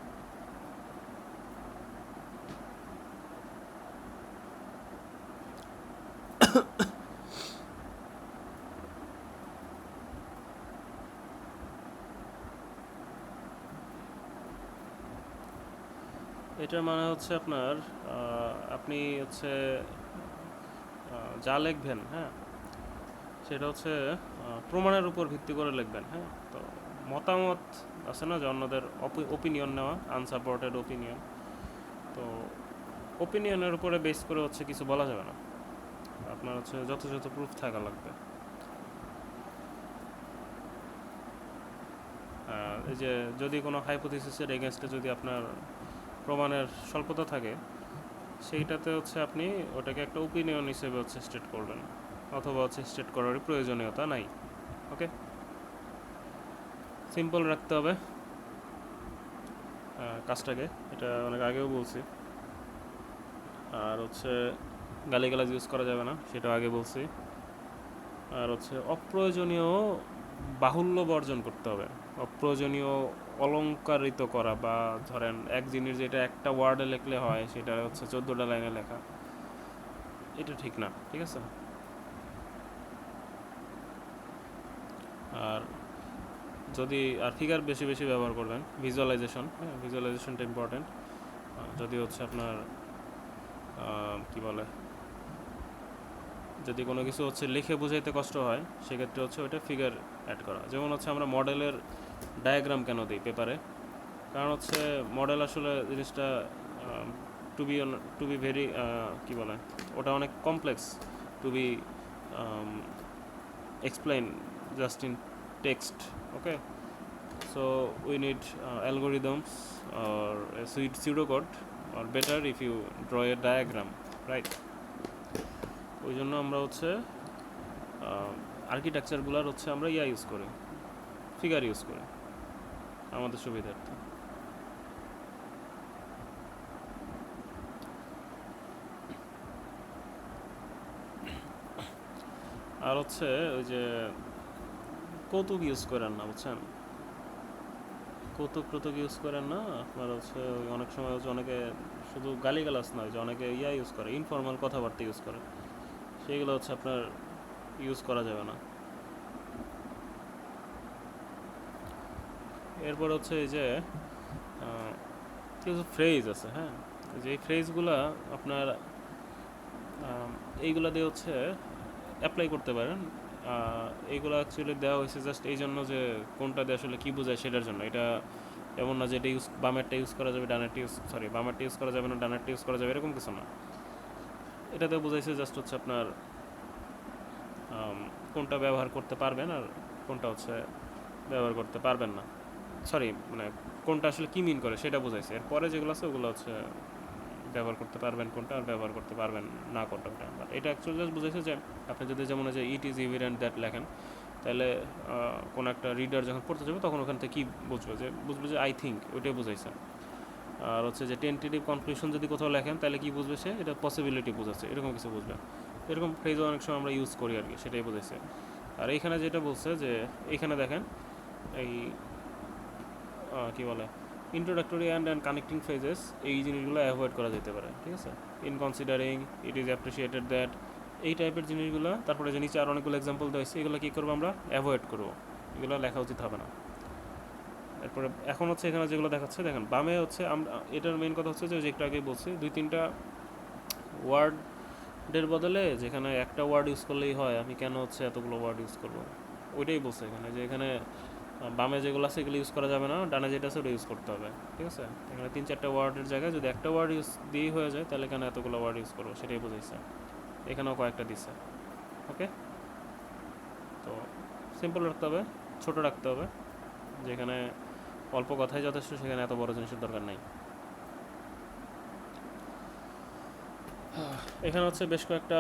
এটার মানে হচ্ছে আপনার আপনি হচ্ছে যা লিখবেন, হ্যাঁ, সেটা হচ্ছে প্রমাণের উপর ভিত্তি করে লিখবেন। হ্যাঁ, তো মতামত আছে না যে অন্যদের ওপিনিয়ন নেওয়া, আনসাপোর্টেড ওপিনিয়ন, তো ওপিনিয়নের উপরে বেস করে হচ্ছে কিছু বলা যাবে না, আপনার হচ্ছে যথাযথ প্রুফ থাকা লাগবে। এই যে যদি কোনো হাইপোথিসিসের এগেনস্টে যদি আপনার প্রমাণের স্বল্পতা থাকে, সেইটাতে হচ্ছে আপনি ওটাকে একটা ওপিনিয়ন হিসেবে হচ্ছে স্টেট করবেন, অথবা হচ্ছে স্টেট করারই প্রয়োজনীয়তা নাই। ওকে, সিম্পল রাখতে হবে। কাজটাকে, এটা অনেক আগেও বলছি। আর হচ্ছে গালিগালাজ ইউজ করা যাবে না, সেটাও আগে বলছি। আর হচ্ছে অপ্রয়োজনীয় বাহুল্য বর্জন করতে হবে। অপ্রয়োজনীয় অলংকারিত করা, বা ধরেন এক জিনিস যেটা একটা ওয়ার্ডে লিখলে হয় সেটা হচ্ছে 14টা লাইনে লেখা, এটা ঠিক না, ঠিক আছে। আর যদি আর ফিগার বেশি বেশি ব্যবহার করবেন, ভিজুয়ালাইজেশন, হ্যাঁ ভিজুয়ালাইজেশনটা ইম্পর্টেন্ট। যদি হচ্ছে আপনার কি বলে, যদি কোনো কিছু হচ্ছে লিখে বোঝাইতে কষ্ট হয়, সেক্ষেত্রে হচ্ছে ওইটা ফিগার অ্যাড করা। যেমন হচ্ছে আমরা মডেলের ডায়াগ্রাম কেন দিই পেপারে, কারণ হচ্ছে মডেল আসলে জিনিসটা to be to be very কী বলে, ওটা অনেক complex to be explain just in text. Okay, so we need algorithms or a pseudocode, or better if you draw a diagram, right? ওই জন্য আমরা হচ্ছে আর্কিটেকচারগুলোর হচ্ছে আমরা ইউজ করি, ফিগার ইউজ করি আমাদের সুবিধার্থে। আর হচ্ছে ওই যে কৌতুক ইউজ করেন না, বুঝছেন, কৌতুক ইউজ করেন না। আপনার হচ্ছে ওই অনেক সময় হচ্ছে অনেকে শুধু গালিগালাজ নয়, যে অনেকে ইউজ করে, ইনফর্মাল কথাবার্তা ইউজ করে, সেইগুলো হচ্ছে আপনার ইউজ করা যাবে না। এরপর হচ্ছে এই যে কিছু ফ্রেজ আছে, হ্যাঁ, যে এই ফ্রেজগুলা আপনার এইগুলা দিয়ে হচ্ছে অ্যাপ্লাই করতে পারেন। এইগুলো অ্যাকচুয়ালি দেওয়া হয়েছে জাস্ট এই জন্য যে কোনটা দিয়ে আসলে কী বোঝায় সেটার জন্য। এটা এমন না যে এটা বামেরটা ইউজ করা যাবে, বামেরটা ইউজ করা যাবে না, ডানেরটা ইউজ করা যাবে, এরকম কিছু না। এটাতে বোঝাইছে জাস্ট হচ্ছে আপনার কোনটা ব্যবহার করতে পারবেন আর কোনটা হচ্ছে ব্যবহার করতে পারবেন না, মানে কোনটা আসলে কী মিন করে সেটা বোঝাইছে। এরপরে যেগুলো আছে ওগুলো হচ্ছে ব্যবহার করতে পারবেন কোনটা আর ব্যবহার করতে পারবেন না কোনটা। বাট এটা অ্যাকচুয়ালি জাস্ট বুঝাইছে যে আপনি যদি যেমন যে ইট ইজ এভিডেন্ট দ্যাট লেখেন, তাহলে কোনো একটা রিডার যখন পড়তে যাবে তখন ওখান থেকে কী বুঝবে যে আই থিঙ্ক, ওইটাই বুঝাইছে। আর হচ্ছে যে টেন্টেটিভ কনক্লুশন যদি কোথাও লেখেন তাহলে কী বুঝবে সে, এটা পসিবিলিটি বোঝাচ্ছে, এরকম কিছু বুঝবে। এরকম ফ্রেজ অনেক সময় আমরা ইউজ করি আর কি, সেটাই বুঝাইছে। আর এইখানে যেটা বলছে যে এইখানে দেখেন এই কী বলে, ইন্ট্রোডাক্টরি অ্যান্ড কানেক্টিং ফ্রেজেস, এই জিনিসগুলো অ্যাভয়েড করা যেতে পারে, ঠিক আছে। In considering, it is appreciated that, এই টাইপের জিনিসগুলো। তারপরে যে নিচে আর অনেকগুলো এক্সাম্পল দেওয়া হয়েছে, এগুলো কী করবো আমরা অ্যাভয়েড করবো, এগুলো লেখা উচিত হবে না। এরপরে এখন হচ্ছে এখানে যেগুলো দেখাচ্ছে দেখেন বামে হচ্ছে আমরা, এটার মেইন কথা হচ্ছে যে একটু আগেই বলছি 2-3টা ওয়ার্ডের বদলে যেখানে একটা ওয়ার্ড ইউজ করলেই হয়, আমি কেন হচ্ছে এতগুলো ওয়ার্ড ইউজ করবো, ওইটাই বলছে এখানে, যে এখানে বামে যেগুলো আছে এগুলো ইউজ করা যাবে না, ডানে যেটা আছে ওটা ইউজ করতে হবে, ঠিক আছে। এখানে 3-4টা ওয়ার্ডের জায়গায় যদি একটা ওয়ার্ড ইউজ দিয়েই হয়ে যায়, তাহলে এখানে এতগুলো ওয়ার্ড ইউজ করবো, সেটাই বোঝাইছে। এখানেও কয়েকটা দিচ্ছে। ওকে, তো সিম্পল রাখতে হবে, ছোট রাখতে হবে, যেখানে অল্প কথাই যথেষ্ট, সেখানে এত বড় জিনিসের দরকার নাই। এখানে হচ্ছে বেশ কয়েকটা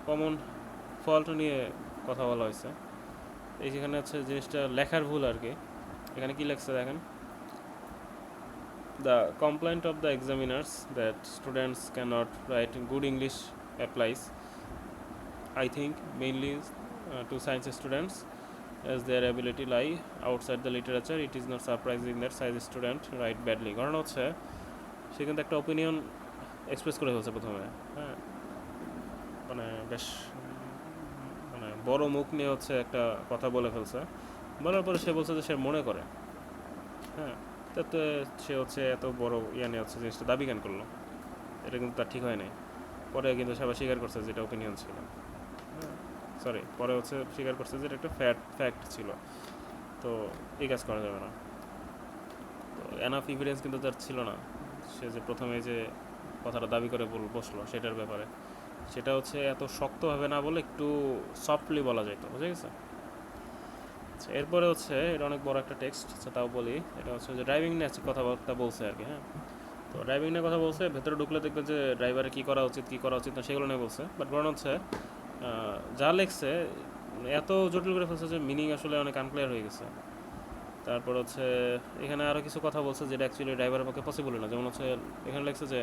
কমন ফল্ট নিয়ে কথা বলা হয়েছে। এই যেখানে হচ্ছে জিনিসটা লেখার ভুল আর কি। এখানে কি লেখছে দেখেন, the complaint of the examiners that students cannot write good English applies, I think, mainly to science students, as their ability lie outside the literature. It is not surprising that science student write badly. কারণ হচ্ছে সে কিন্তু একটা opinion express করে ফেলছে প্রথমে, হ্যাঁ, মানে বেশ মানে বড় মুখ নিয়ে হচ্ছে একটা কথা বলে ফেলছে। বলার পরে সে বলছে যে সে মনে করে, হ্যাঁ, তাতে সে হচ্ছে এত বড় নিয়ে হচ্ছে জিনিসটা দাবি কেন করলো, এটা কিন্তু তার ঠিক হয় নাই। পরে কিন্তু সবাই স্বীকার করছে যেটা ওপিনিয়ন ছিল, পরে হচ্ছে স্বীকার করছে যে এটা একটা ফ্যাক্ট ছিল। তো এই কাজ করা যাবে না। তো এনাফ এভিডেন্স কিন্তু তার ছিল না, সে যে প্রথমে যে কথাটা দাবি করে বসলো সেটার ব্যাপারে, সেটা হচ্ছে এত শক্তভাবে না বলে একটু সফটলি বলা যেত, বুঝে গেছে। আচ্ছা, এরপরে হচ্ছে এটা অনেক বড় একটা টেক্সট, আচ্ছা তাও বলি। এটা হচ্ছে যে ড্রাইভিং নিয়ে কথাবার্তা বলছে আর কি, হ্যাঁ। তো ড্রাইভিং নিয়ে কথা বলছে, ভেতরে ঢুকলে দেখবে যে ড্রাইভারে কী করা উচিত না সেগুলো নিয়ে বলছে। বাট কারণ হচ্ছে যা লেখছে এত জটিল করে ফেলছে যে মিনিং আসলে অনেক আনক্লিয়ার হয়ে গেছে। তারপর হচ্ছে এখানে আরও কিছু কথা বলছে যেটা অ্যাকচুয়ালি ড্রাইভারের পক্ষে পসিবল না, যেমন হচ্ছে এখানে লেখছে যে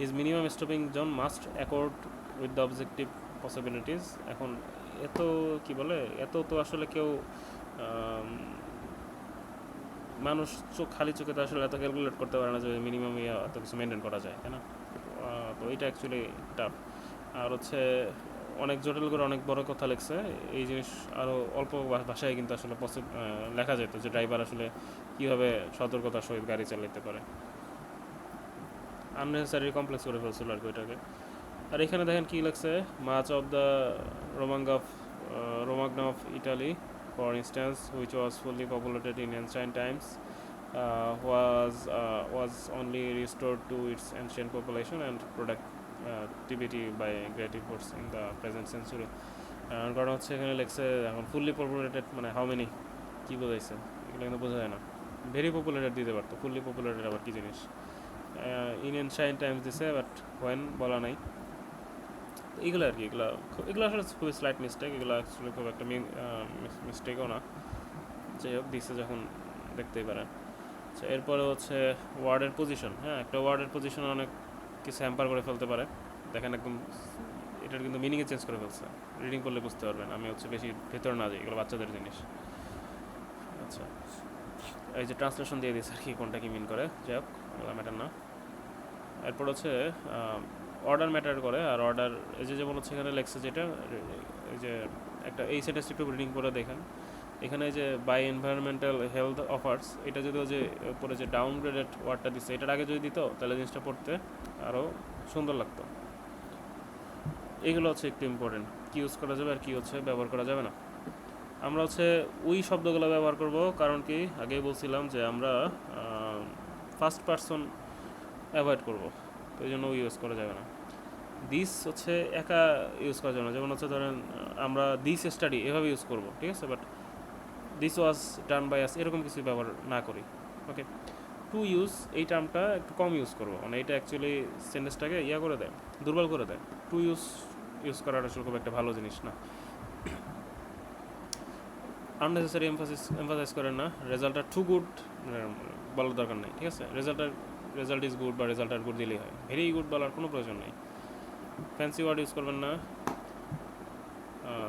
his minimum stopping zone must accord with the objective possibilities. এখন এত কি বলে, এত তো আসলে কেউ মানুষ খালি চোখে তো আসলে এত ক্যালকুলেট করতে পারে না যে মিনিমাম এত কিছু মেনটেন করা যায়, তাই না? তো এটা অ্যাকচুয়ালি টাফ। আর হচ্ছে অনেক জটিল করে অনেক বড় কথা লিখছে। এই জিনিস আরও অল্প ভাষায় কিন্তু আসলে লেখা যেত যে ড্রাইভার আসলে কীভাবে সতর্কতার সহিত গাড়ি চালাতে পারে। আননেসেসারি কমপ্লেক্স করে ফেলছিল আর কি ওইটাকে। আর এখানে দেখেন কী লাগছে, much of the Romagna of Italy for instance which was fully populated in ancient times was only restored to its ancient population and productivity by great efforts in the present century. কারণ হচ্ছে এখানে লেখছে এখন fully populated মানে how many, কী বোঝাইছে এগুলো কিন্তু বোঝা যায় না। ভেরি পপুলেটেড দিতে পারতো, ফুললি পপুলেটেড আবার কী জিনিস। ইন এনশিয়েন্ট টাইমস দিছে, বাট হোয়েন বলা নাই। এগুলো আর কি, এগুলো আসলে খুবই স্লাইট মিস্টেক, এগুলো অ্যাকচুয়ালি খুব একটা মিস্টেকও না। যাই হোক দিচ্ছে যখন দেখতেই পারেন। আচ্ছা, এরপরে হচ্ছে ওয়ার্ডের পজিশন। হ্যাঁ, একটা ওয়ার্ডের পজিশন অনেক কিছু হ্যাম্পার করে ফেলতে পারে। দেখেন একদম এটার কিন্তু মিনিংয়ে চেঞ্জ করে ফেলছে, রিডিং করলে বুঝতে পারবেন। আমি হচ্ছে বেশি ভেতরে না যাই, এগুলো বাচ্চাদের জিনিস। আচ্ছা, এই যে ট্রান্সলেশন দিয়ে দিয়েছে আর কি, কোনটা কি মিন করে, যাই হোক এগুলো ম্যাটার না। এরপর হচ্ছে অর্ডার ম্যাটার করে। আর অর্ডার এই যে যেমন হচ্ছে এখানে লেখছে যেটা, এই যে একটা এই সেন্টেন্সটা একটু রিডিং করে দেখেন। এখানে যে বাই এনভায়রনমেন্টাল হেলথ অফার্স, এটা যদিও যে উপরে যে ডাউনগ্রেডেড ওয়ার্ডটা দিচ্ছে, এটার আগে যদি দিত তাহলে জিনিসটা পড়তে আরও সুন্দর লাগতো। এগুলো হচ্ছে একটু ইম্পর্টেন্ট, কী ইউজ করা যাবে আর কী হচ্ছে ব্যবহার করা যাবে না। আমরা হচ্ছে ওই শব্দগুলো ব্যবহার করব, কারণ কি আগেই বলছিলাম যে আমরা ফার্স্ট পারসন অ্যাভয়েড করব, তো এই জন্য ওই ইউজ করা যাবে না। দিস হচ্ছে একা ইউজ করা যাবে না, যেমন হচ্ছে ধরেন আমরা দিস স্টাডি এভাবে ইউজ করব, ঠিক আছে, but this was done by us এরকম কিছু ব্যবহার না করি। ওকে, টু ইউজ এই টার্মটা একটু কম ইউজ করবো, মানে এটা অ্যাকচুয়ালি সেন্টেন্সটাকে করে দেয়, দুর্বল করে দেয়। টু ইউজ করাটা আসলে খুব একটা ভালো জিনিস না। আননেসেসারি এমফাসাইজ করেন না। রেজাল্টটা টু গুড বলার দরকার নেই, ঠিক আছে। রেজাল্ট ইজ গুড বা রেজাল্ট আর গুড দিলেই হয়, ভেরি গুড বলার কোনো প্রয়োজন নেই। ফ্যান্সি ওয়ার্ড ইউজ করবেন না,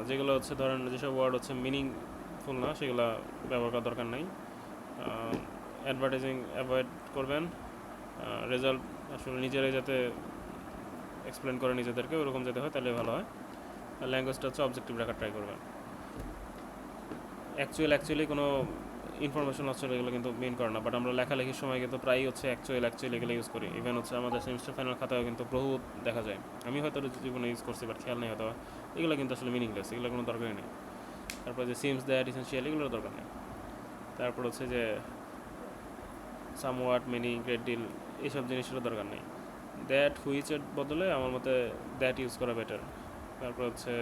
যেগুলো হচ্ছে ধরেন যেসব ওয়ার্ড হচ্ছে মিনিংফুল না সেগুলো ব্যবহার করার দরকার নেই। অ্যাডভার্টাইজিং অ্যাভয়েড করবেন। রেজাল্ট আসলে নিজেরাই যাতে এক্সপ্লেন করে নিজেদেরকে ওরকম যাতে হয় তাহলে ভালো হয়। আর ল্যাঙ্গুয়েজটা হচ্ছে অবজেক্টিভ রাখার ট্রাই করবেন। অ্যাকচুয়ালি কোনো ইনফরমেশন হচ্ছে এগুলো কিন্তু মেন করে না, বাট আমরা লেখালেখির সময় কিন্তু প্রায়ই হচ্ছে অ্যাকচুয়ালি এগুলো ইউজ করি। ইভেন হচ্ছে আমাদের সেমিস্টার ফাইনাল খাতায় কিন্তু বহুত দেখা যায়। আমি হয়তো জীবনে ইউজ করছি, বাট খেয়াল নেই হয়তো। এগুলো কিন্তু আসলে মিনিংলেস, এগুলো কোনো দরকারই নেই। তারপর যে সিমস দ্যাট এসেন্সিয়াল, এগুলোর দরকার নেই। তারপর হচ্ছে যে সামওয়াট, মেনি, গ্রেট ডিল, এইসব জিনিসেরও দরকার নেই। দ্যাট হুইচের বদলে আমার মতে দ্যাট ইউজ করা বেটার। তারপর হচ্ছে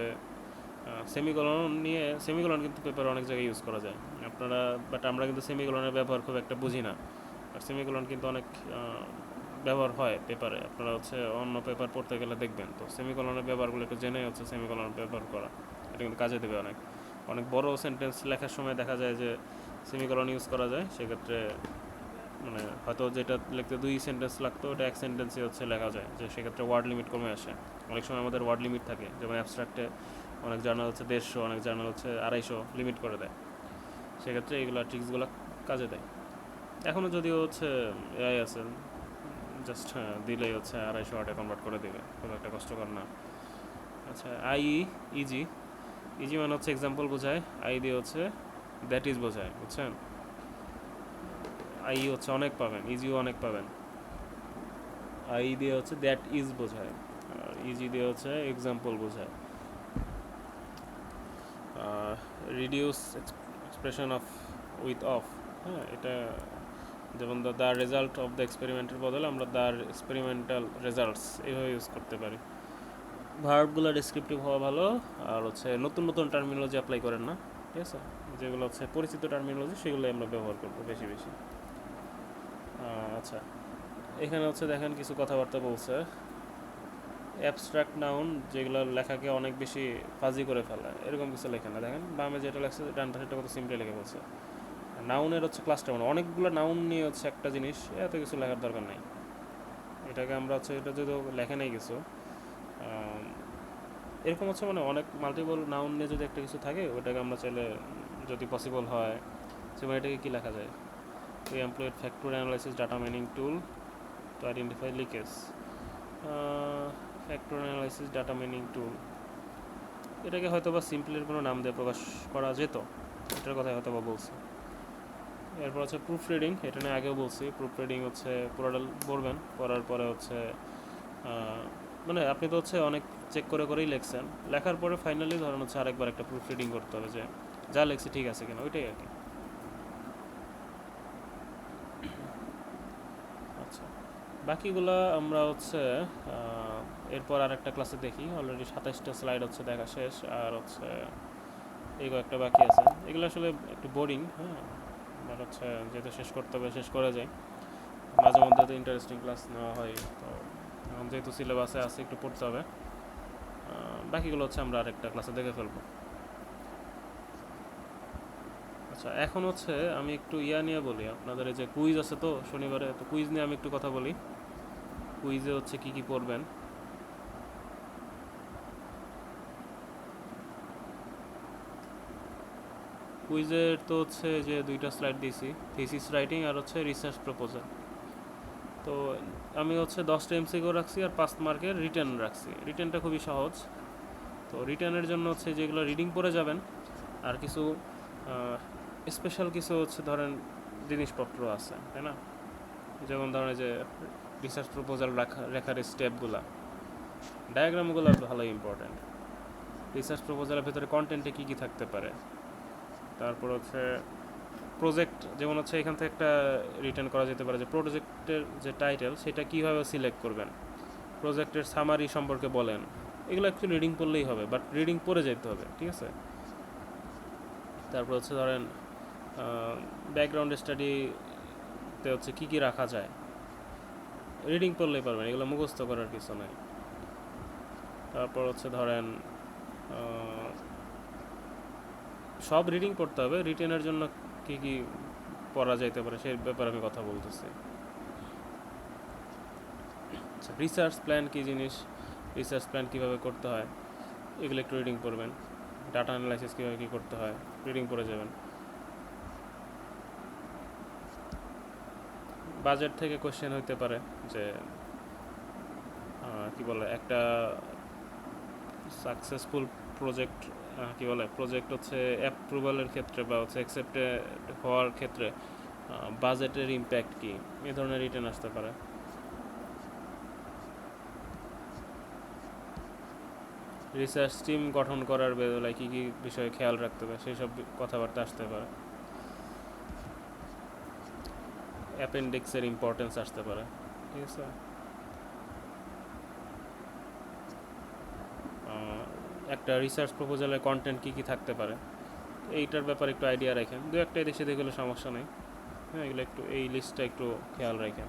সেমিকলন কিন্তু পেপারে অনেক জায়গায় ইউজ করা যায় আপনারা, বাট আমরা কিন্তু সেমিকলনের ব্যবহার খুব একটা বুঝি না। আর সেমিকলন কিন্তু অনেক ব্যবহার হয় পেপারে, আপনারা হচ্ছে অন্য পেপার পড়তে গেলে দেখবেন। তো সেমিকলনের ব্যবহারগুলো একটু জেনে হচ্ছে সেমিকলন ব্যবহার করা, এটা কিন্তু কাজে দেবে অনেক বড় সেন্টেন্স লেখার সময় দেখা যায় যে সেমিকলন ইউজ করা যায়। সেক্ষেত্রে মানে হয়তো যেটা লিখতে 2 সেন্টেন্স লাগতো ওটা 1 সেন্টেন্সে হচ্ছে লেখা যায়, যে সেক্ষেত্রে ওয়ার্ড লিমিট কমে আসে। অনেক সময় আমাদের ওয়ার্ড লিমিট থাকে, যেমন অ্যাবস্ট্রাক্টে অনেক জার্নাল হচ্ছে 150, অনেক জার্নাল হচ্ছে 250 লিমিট করে দেয়। সেক্ষেত্রে এইগুলো ট্রিক্সগুলো কাজে দেয়। এখনও যদিও হচ্ছে এআই আছে, জাস্ট দিলেই হচ্ছে 250 ওয়ার্ডে কনভার্ট করে দেবে, খুব একটা কষ্টকর না। আচ্ছা, ইজি মানে হচ্ছে এক্সাম্পল বোঝায়, আই দিয়ে হচ্ছে দ্যাট ইজ বোঝায়, বুঝছেন। আই হচ্ছে অনেক পাবেন, ইজিও অনেক পাবেন। আই দিয়ে হচ্ছে দ্যাট ইজ বোঝায়, আর ইজি দিয়ে হচ্ছে এক্সাম্পল বোঝায়। Reduce expression of with of, হ্যাঁ, এটা যেমন দ্য রেজাল্ট অফ দ্য এক্সপেরিমেন্টের বদলে আমরা দ্য এক্সপেরিমেন্টাল রেজাল্টস এইভাবে ইউজ করতে পারি। ভার্বগুলো ডেসক্রিপটিভ হওয়া ভালো। আর হচ্ছে নতুন টার্মিনোলজি অ্যাপ্লাই করেন না, ঠিক আছে। যেগুলো হচ্ছে পরিচিত টার্মিনোলজি সেগুলোই আমরা ব্যবহার করবো বেশি। আচ্ছা, এখানে হচ্ছে দেখেন কিছু কথাবার্তা বলছে। অ্যাবস্ট্রাক্ট নাউন যেগুলো লেখাকে অনেক বেশি ফাজি করে ফেলে, এরকম কিছু লেখে না। দেখেন বামে যেটা লেখছে, ডান পাশেটা কত সিম্পলি লিখে বলছে। নাউনের হচ্ছে ক্লাসটা মানে অনেকগুলো নাউন নিয়ে হচ্ছে একটা জিনিস, এত কিছু লেখার দরকার নাই। এটাকে আমরা হচ্ছে এটা যদি লেখে নেই কিছু এরকম হচ্ছে মানে অনেক মাল্টিপল নাউন নিয়ে যদি একটা কিছু থাকে ওটাকে আমরা চাইলে যদি পসিবল হয় যেমন এটাকে কী লেখা যায়, We employed factor analysis data mining tool to identify leakage. Factor analysis data mining tool এটাকে হয়তো বা সিম্পলের কোনো নাম দিয়ে প্রকাশ করা যেত, এটার কথাই হয়তো বা বলছি। এরপর হচ্ছে প্রুফ রিডিং, এটা নিয়ে আগেও বলছি। প্রুফ রিডিং হচ্ছে পুরোটা পড়বেন, পড়ার পরে হচ্ছে মানে আপনি তো হচ্ছে অনেক চেক করে করেই লেখছেন, লেখার পরে ফাইনালি ধরেন হচ্ছে আরেকবার একটা প্রুফ রিডিং করতে হবে যে যা লেখছি ঠিক আছে কিনা, ওইটাই আর কি। আচ্ছা, বাকিগুলা আমরা হচ্ছে এরপর আর একটা ক্লাসে দেখি। অলরেডি 27টা স্লাইড হচ্ছে দেখা শেষ, আর হচ্ছে এই কয়েকটা বাকি আছে। এগুলো আসলে একটু বোরিং, হ্যাঁ, বাট হচ্ছে যেহেতু শেষ করতে হবে শেষ করে যাই। মাঝে মধ্যে তো ইন্টারেস্টিং ক্লাস নেওয়া হয়, তো এখন যেহেতু সিলেবাসে আছে একটু পড়তে হবে। বাকিগুলো হচ্ছে আমরা আরেকটা ক্লাসে দেখে ফেলবো। আচ্ছা, এখন হচ্ছে আমি একটু নিয়ে বলি, আপনাদের এই যে কুইজ আছে তো শনিবারে, তো কুইজ নিয়ে আমি একটু কথা বলি। কুইজে হচ্ছে কি কি পড়বেন। কুইজের তো হচ্ছে যে দুইটা স্লাইড দিয়েছি, থিসিস রাইটিং আর হচ্ছে রিসার্চ প্রপোজাল। তো আমি হচ্ছে 10টা এমসিকিউ রাখছি আর 5 মার্কের রিটেন রাখছি। রিটেনটা খুবই সহজ। তো রিটেনের জন্য হচ্ছে যেগুলো রিডিং পড়ে যাবেন, আর কিছু স্পেশাল কিছু হচ্ছে ধরেন জিনিসপত্র আছে, তাই না? যেমন ধরেন যে রিসার্চ প্রপোজাল লেখার স্টেপগুলো, ডায়াগ্রামগুলো ভালো ইম্পর্ট্যান্ট। রিসার্চ প্রপোজালের ভেতরে কন্টেন্টে কী কী থাকতে পারে, তারপর হচ্ছে প্রজেক্ট, যেমন হচ্ছে এখান থেকে একটা রিটার্ন করা যেতে পারে যে প্রজেক্টের যে টাইটেল সেটা কীভাবে সিলেক্ট করবেন, প্রজেক্টের সামারি সম্পর্কে বলেন। এগুলো একটু রিডিং পড়লেই হবে, বাট রিডিং পড়ে যেতে হবে, ঠিক আছে? তারপর হচ্ছে ধরেন ব্যাকগ্রাউন্ড স্টাডিতে হচ্ছে কী কী রাখা যায়, রিডিং পড়লেই পারবেন, এগুলো মুখস্থ করার কিছু নাই। তারপর হচ্ছে ধরেন সব রিডিং পড়তে হবে, রিটেনের জন্য কী কী পড়া যাইতে পারে সেই ব্যাপারে আমি কথা বলতেছি। আচ্ছা, রিসার্চ প্ল্যান কী জিনিস, রিসার্চ প্ল্যান কীভাবে করতে হয়, এগুলো একটু রিডিং পড়বেন। ডাটা অ্যানালাইসিস কীভাবে কী করতে হয়, রিডিং পড়ে যাবেন। বাজেট থেকে কোশ্চেন হইতে পারে যে কি বলে একটা সাকসেসফুল প্রজেক্ট, কি বলে প্রজেক্ট হচ্ছে অ্যাপ্রুভালের ক্ষেত্রে বা হচ্ছে অ্যাকসেপ্টেড হওয়ার ক্ষেত্রে বাজেটের ইম্প্যাক্ট কী, এই ধরনের রিটার্ন আসতে পারে। রিসার্চ টিম গঠন করার বেলায় কী কী বিষয়ে খেয়াল রাখতে হবে সেই সব কথাবার্তা আসতে পারে। অ্যাপেন্ডিক্সের ইম্পর্টেন্স আসতে পারে, ঠিক আছে? একটা রিসার্চ প্রপোজালের কন্টেন্ট কী কী থাকতে পারে এইটার ব্যাপারে একটু আইডিয়া রাখেন। দু একটা দেশে দেখলে সমস্যা নেই, হ্যাঁ, এগুলো একটু এই লিস্টটা একটু খেয়াল রাখেন,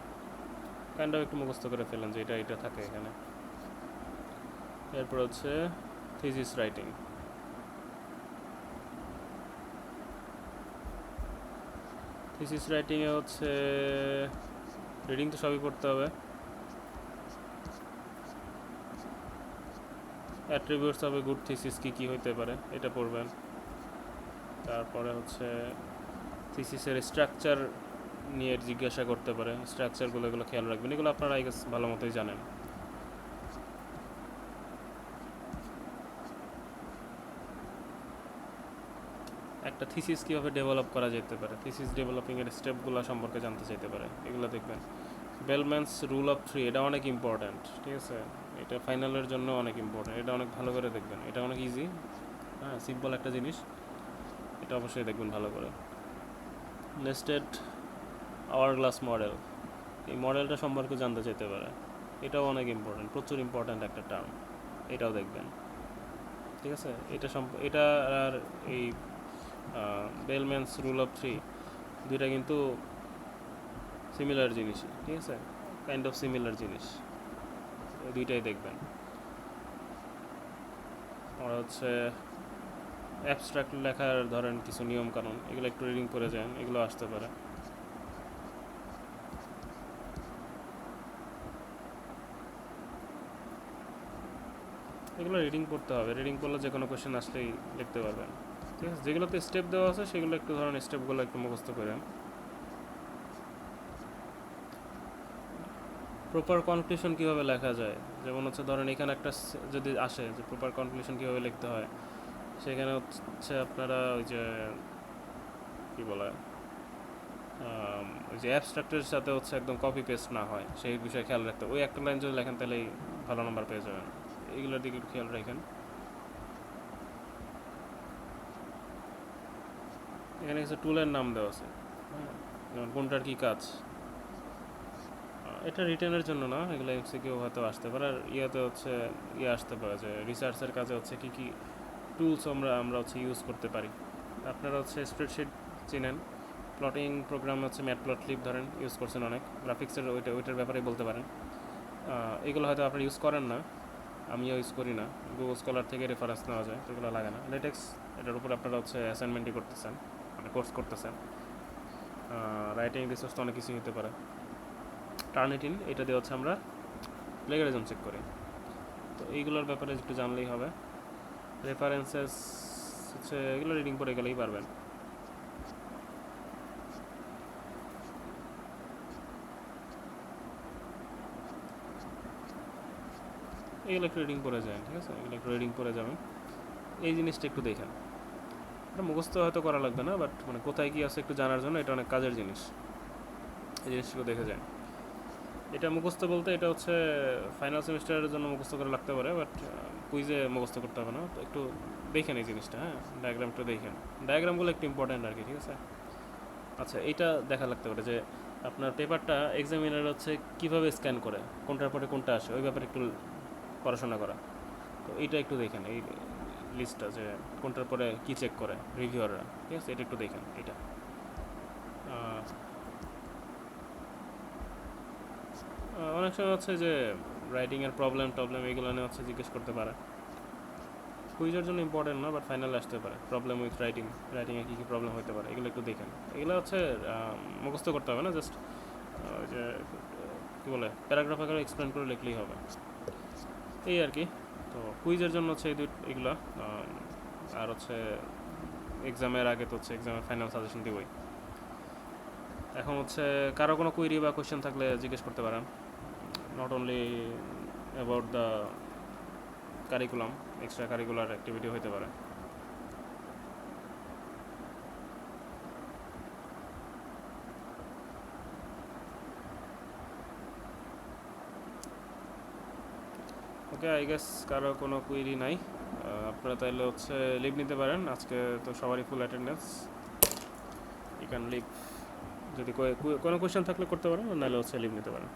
কাইন্ডও একটু মুখস্থ করে ফেলেন যে এটা এটা থাকে এখানে। এরপর হচ্ছে থিসিস রাইটিং। থিসিস রাইটিংয়ে হচ্ছে রিডিং তো সবই পড়তে হবে। অ্যাট্রিবিউটস হবে গুড থিসিস কী কী হইতে পারে এটা পড়বেন। তারপরে হচ্ছে থিসিসের স্ট্রাকচার নিয়ে জিজ্ঞাসা করতে পারে, স্ট্রাকচারগুলো এগুলো খেয়াল রাখবেন, এগুলো আপনারা আই গেস ভালো মতোই জানেন। একটা থিসিস কীভাবে ডেভেলপ করা যেতে পারে, থিসিস ডেভেলপিংয়ের স্টেপগুলো সম্পর্কে জানতে চাইতে পারে, এগুলো দেখবেন। বেলম্যানস রুল অফ 3, এটা অনেক ইম্পর্ট্যান্ট, ঠিক আছে? এটা ফাইনালের জন্য অনেক ইম্পর্ট্যান্ট, এটা অনেক ভালো করে দেখবেন, এটা অনেক ইজি, হ্যাঁ, সিম্পল একটা জিনিস, এটা অবশ্যই দেখবেন ভালো করে। নেস্টেড আওয়ার গ্লাস মডেল, এই মডেলটা সম্পর্কে জানতে চাইতে পারে, এটাও অনেক ইম্পর্ট্যান্ট, প্রচুর ইম্পর্ট্যান্ট একটা টার্ম, এটাও দেখবেন, ঠিক আছে? এটা আর এই বেলম্যানস রুল অফ 3 দুইটা কিন্তু সিমিলার জিনিস, ঠিক আছে? কাইন্ড অফ সিমিলার জিনিস, দুইটাই দেখবেন। আর হচ্ছে অ্যাবস্ট্রাক্ট লেখার ধরেন কিছু নিয়ম কানুন, এগুলো একটু রিডিং করে যান, এগুলো আসতে পারে। এগুলো রিডিং করতে হবে, রিডিং করলে যে কোনো কোয়েশ্চেন আসলেই লিখতে পারবেন। ঠিক আছে, যেগুলোতে স্টেপ দেওয়া আছে সেগুলো একটু ধরেন স্টেপগুলো একটু মুখস্থ করেন। প্রপার কনক্লুশন কীভাবে লেখা যায়, যেমন হচ্ছে ধরেন এখানে একটা যদি আসে যে প্রপার কনক্লুশন কীভাবে লিখতে হয়, সেখানে হচ্ছে আপনারা ওই যে কী বলে ওই যে অ্যাবস্ট্রাক্টের সাথে হচ্ছে একদম কপি পেস্ট না হয় সেই বিষয়ে খেয়াল রাখতে, ওই একটা লাইন যদি লেখেন তাহলেই ভালো নাম্বার পেয়ে যাবেন। এইগুলোর দিকে একটু খেয়াল রাখেন। এখানে কিছু টুলের নাম দেওয়া আছে, হ্যাঁ, যেমন কোনটার কী কাজ। এটা রিটেনের জন্য না, এগুলো এমসিকিউ হয়তো আসতে পারে। আর ইয়াতে হচ্ছে ইয়ে আসতে পারে যে রিসার্চের কাজে হচ্ছে কী কী টুলস আমরা হচ্ছে ইউজ করতে পারি। আপনারা হচ্ছে স্প্রেডশিট চিনেন, প্লটিং প্রোগ্রাম হচ্ছে ম্যাটপ্লটলিব ধরেন ইউজ করছেন অনেক, গ্রাফিক্সের ওইটার ব্যাপারেই বলতে পারেন। এগুলো হয়তো আপনারা ইউজ করেন না, আমিও ইউজ করি না, গুগল স্কলার থেকে রেফারেন্স নেওয়া যায়, তো এগুলো লাগে না। লেটেক্স, এটার উপর আপনারা হচ্ছে অ্যাসাইনমেন্টই করতেছেন, মানে কোর্স করতেছেন। রাইটিং রিসোর্স তো অনেক কিছুই হতে পারে। টার্নিটিন, এটা দিয়ে হচ্ছে আমরা প্লেগারিজম চেক করি, তো এইগুলোর ব্যাপারে একটু জানলেই হবে। রেফারেন্সেস হচ্ছে এগুলো রিডিং করে গেলেই পারবেন। এগুলো একটু রিডিং করে যাবেন, ঠিক আছে, এগুলো একটু রিডিং করে যাবেন। এই জিনিসটা একটু দেখেন, এটা মুখস্থ হয়তো করা লাগবে না, বাট মানে কোথায় কী আছে একটু জানার জন্য এটা অনেক কাজের জিনিস, এই জিনিসগুলো দেখে যায়। এটা মুখস্থ বলতে এটা হচ্ছে ফাইনাল সেমিস্টারের জন্য মুখস্থ করে লাগতে পারে, বাট কুইজে মুখস্থ করতে হবে না। তো একটু দেখেন এই জিনিসটা, হ্যাঁ, ডায়াগ্রামটা দেখেন, ডায়াগ্রামগুলো একটু ইম্পর্ট্যান্ট আর কি, ঠিক আছে। আচ্ছা, এইটা দেখা লাগতে পারে যে আপনার পেপারটা এক্সামিনার হচ্ছে কীভাবে স্ক্যান করে, কোনটার পরে কোনটা আসে, ওই ব্যাপারে একটু পড়াশোনা করা। তো এইটা একটু দেখেন, এই লিস্টটা যে কোনটার পরে কী চেক করে রিভিউয়াররা, ঠিক আছে, এটা একটু দেখেন। এটা অনেক সময় হচ্ছে যে রাইটিংয়ের প্রবলেম এগুলো নিয়ে হচ্ছে জিজ্ঞেস করতে পারে, কুইজের জন্য ইম্পর্টেন্ট না, বাট ফাইনালে আসতে পারে। প্রবলেম উইথ রাইটিংয়ে কী কী প্রবলেম হতে পারে এগুলো একটু দেখেন। এগুলো হচ্ছে মুখস্থ করতে হবে না, জাস্ট ওই যে কী বলে প্যারাগ্রাফ আকারে এক্সপ্লেন করে লিখলেই হবে, এই আর কি। তো কুইজের জন্য হচ্ছে এগুলো, আর হচ্ছে এক্সামের আগে তো হচ্ছে এক্সামের ফাইনাল সাজেশন দিবই। এখন হচ্ছে কারো কোনো কুইরি বা কোয়েশ্চেন থাকলে জিজ্ঞেস করতে পারেন, not only about the curriculum, extra curricular activity হতে পারে। ওকে, আই গেস কারো কোনো কুইরি নাই, আপনারা তাইলে হচ্ছে লিভ নিতে পারেন। আজকে তো সবারই ফুল অ্যাটেন্ডেন্স, ইউ ক্যান লিভ। যদি কোনো কোয়েশ্চেন থাকলে করতে পারেন, নাহলে হচ্ছে লিভ নিতে পারেন।